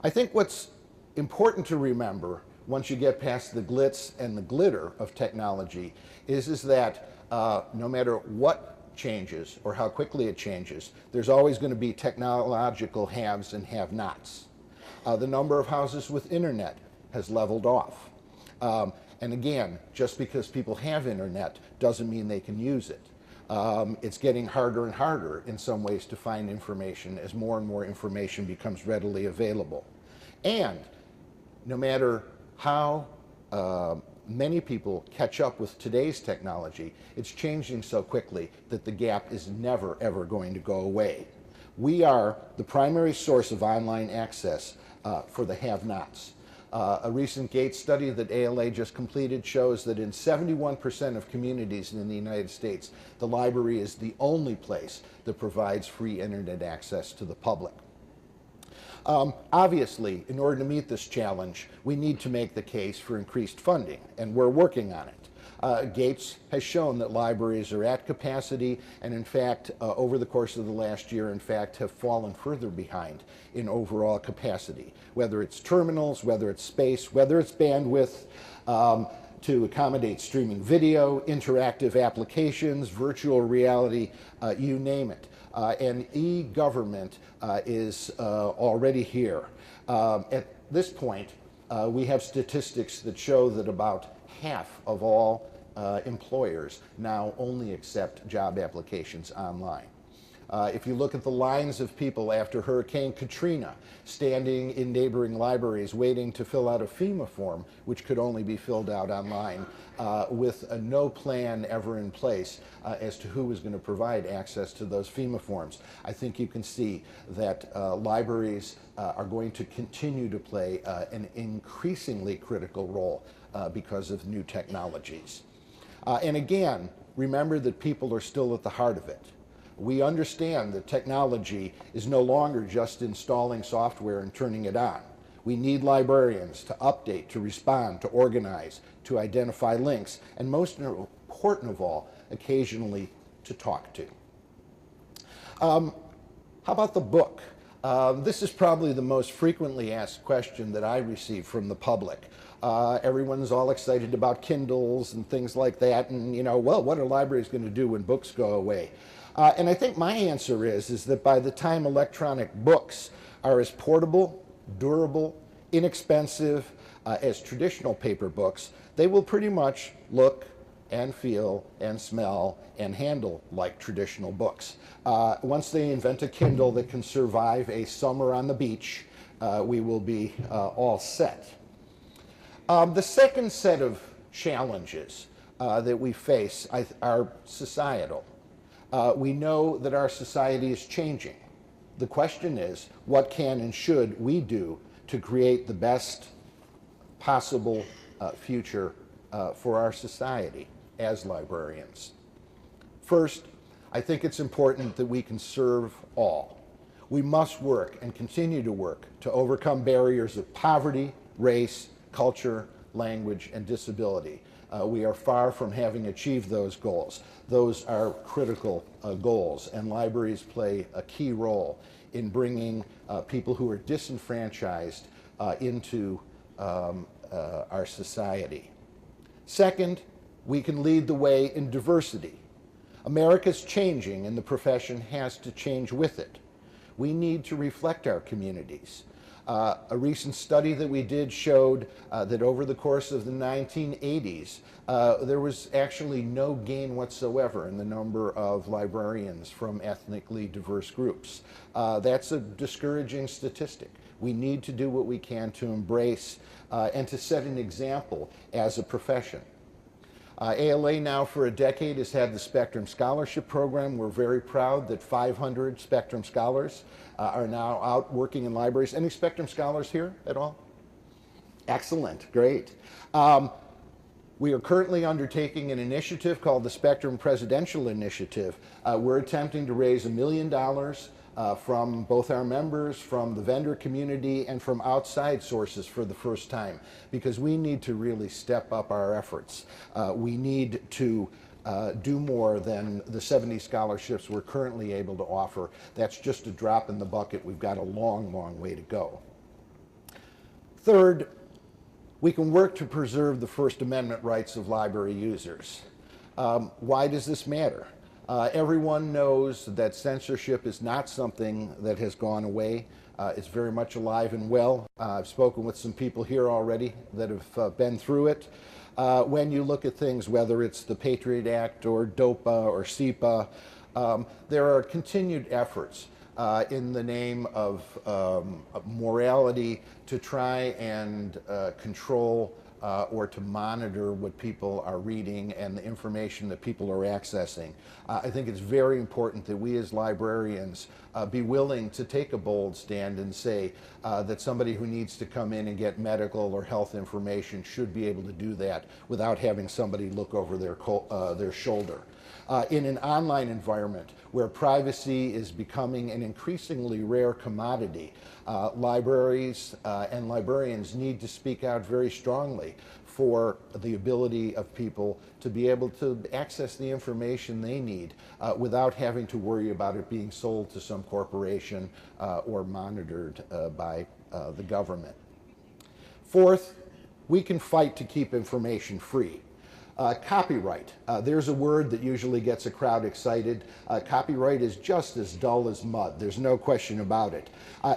I think what's important to remember once you get past the glitz and the glitter of technology is that no matter what changes or how quickly it changes, there's always going to be technological haves and have-nots. The number of houses with internet has leveled off. And again, just because people have internet doesn't mean they can use it. It's getting harder and harder in some ways to find information as more and more information becomes readily available. And no matter how many people catch up with today's technology, it's changing so quickly that the gap is never, ever going to go away. We are the primary source of online access for the have-nots. A recent Gates study that ALA just completed shows that in 71% of communities in the United States, the library is the only place that provides free internet access to the public. Obviously, in order to meet this challenge, we need to make the case for increased funding, and we're working on it. Gates has shown that libraries are at capacity, and in fact, over the course of the last year, in fact, have fallen further behind in overall capacity, whether it's terminals, whether it's space, whether it's bandwidth, to accommodate streaming video, interactive applications, virtual reality, you name it. And e-government is already here. At this point, we have statistics that show that about half of all employers now only accept job applications online. If you look at the lines of people after Hurricane Katrina standing in neighboring libraries waiting to fill out a FEMA form, which could only be filled out online, with no plan ever in place as to who was going to provide access to those FEMA forms, I think you can see that libraries are going to continue to play an increasingly critical role because of new technologies. And again, remember that people are still at the heart of it. We understand that technology is no longer just installing software and turning it on. We need librarians to update, to respond, to organize, to identify links, and most important of all, occasionally to talk to. How about the book? This is probably the most frequently asked question that I receive from the public. Everyone's all excited about Kindles and things like that, and well, what are libraries going to do when books go away? And I think my answer is that by the time electronic books are as portable, durable, inexpensive as traditional paper books, they will pretty much look and feel and smell and handle like traditional books. Once they invent a Kindle that can survive a summer on the beach, we will be all set. The second set of challenges that we face are societal. We know that our society is changing. The question is, what can and should we do to create the best possible future for our society as librarians? First, I think it's important that we can serve all. We must work and continue to work to overcome barriers of poverty, race, culture, language, and disability. We are far from having achieved those goals. Those are critical goals, and libraries play a key role in bringing people who are disenfranchised into our society. Second, we can lead the way in diversity. America's changing, and the profession has to change with it. We need to reflect our communities. A recent study that we did showed that over the course of the 1980s, there was actually no gain whatsoever in the number of librarians from ethnically diverse groups. That's a discouraging statistic. We need to do what we can to embrace and to set an example as a profession. ALA now for a decade has had the Spectrum Scholarship Program. We're very proud that 500 Spectrum Scholars are now out working in libraries. Any Spectrum Scholars here at all? Excellent, great. We are currently undertaking an initiative called the Spectrum Presidential Initiative. We're attempting to raise $1 million from both our members, from the vendor community, and from outside sources for the first time, because we need to really step up our efforts. We need to do more than the 70 scholarships we're currently able to offer. That's just a drop in the bucket. We've got a long, long way to go. Third, we can work to preserve the First Amendment rights of library users. Why does this matter? Everyone knows that censorship is not something that has gone away. It's very much alive and well. I've spoken with some people here already that have been through it. When you look at things, whether it's the Patriot Act or DOPA or SEPA, there are continued efforts in the name of morality to try and control or to monitor what people are reading and the information that people are accessing. I think it's very important that we as librarians be willing to take a bold stand and say that somebody who needs to come in and get medical or health information should be able to do that without having somebody look over their shoulder. In an online environment where privacy is becoming an increasingly rare commodity, libraries and librarians need to speak out very strongly for the ability of people to be able to access the information they need without having to worry about it being sold to some corporation or monitored by the government. Fourth, we can fight to keep information free. Copyright. There's a word that usually gets a crowd excited. Copyright is just as dull as mud. There's no question about it.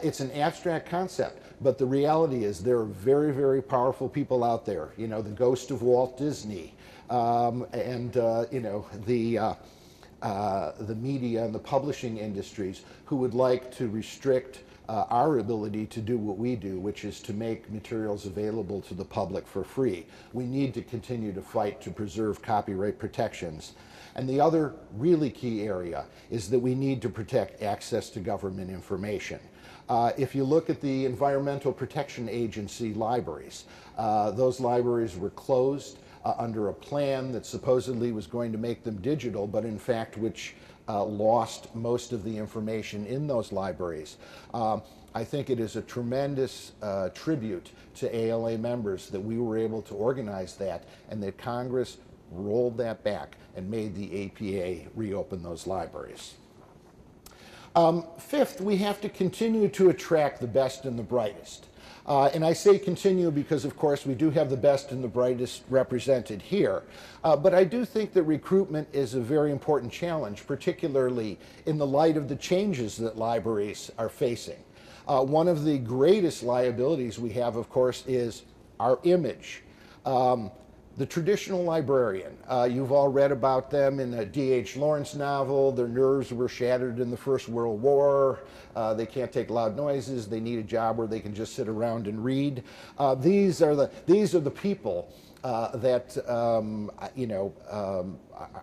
It's an abstract concept, but the reality is there are very, very powerful people out there. You know, the ghost of Walt Disney, and you know, the media and the publishing industries who would like to restrict our ability to do what we do, which is to make materials available to the public for free. We need to continue to fight to preserve copyright protections. And the other really key area is that we need to protect access to government information. If you look at the Environmental Protection Agency libraries, those libraries were closed under a plan that supposedly was going to make them digital, but in fact which lost most of the information in those libraries. I think it is a tremendous tribute to ALA members that we were able to organize that and that Congress rolled that back and made the APA reopen those libraries. Fifth, we have to continue to attract the best and the brightest. And I say continue because, of course, we do have the best and the brightest represented here. But I do think that recruitment is a very important challenge, particularly in the light of the changes that libraries are facing. One of the greatest liabilities we have, of course, is our image. The traditional librarian, you've all read about them in a D.H. Lawrence novel. Their nerves were shattered in the First World War. They can't take loud noises. They need a job where they can just sit around and read. These are the people that you know,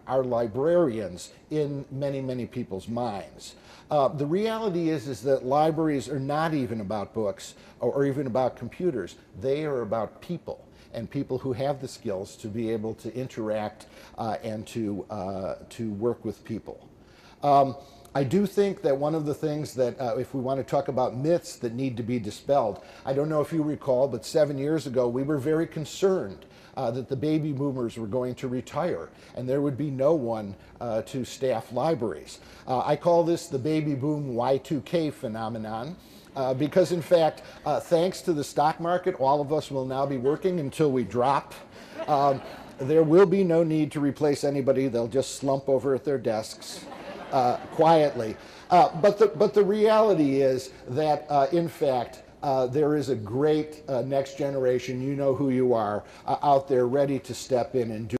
are librarians in many, many people's minds. The reality is that libraries are not even about books or even about computers. They are about people, and people who have the skills to be able to interact and to work with people. I do think that one of the things that, if we want to talk about myths that need to be dispelled, I don't know if you recall, but 7 years ago we were very concerned that the baby boomers were going to retire and there would be no one to staff libraries. I call this the baby boom Y2K phenomenon. Because in fact, thanks to the stock market, all of us will now be working until we drop. There will be no need to replace anybody. They'll just slump over at their desks quietly. But the reality is that, in fact, there is a great next generation, you know who you are, out there ready to step in and do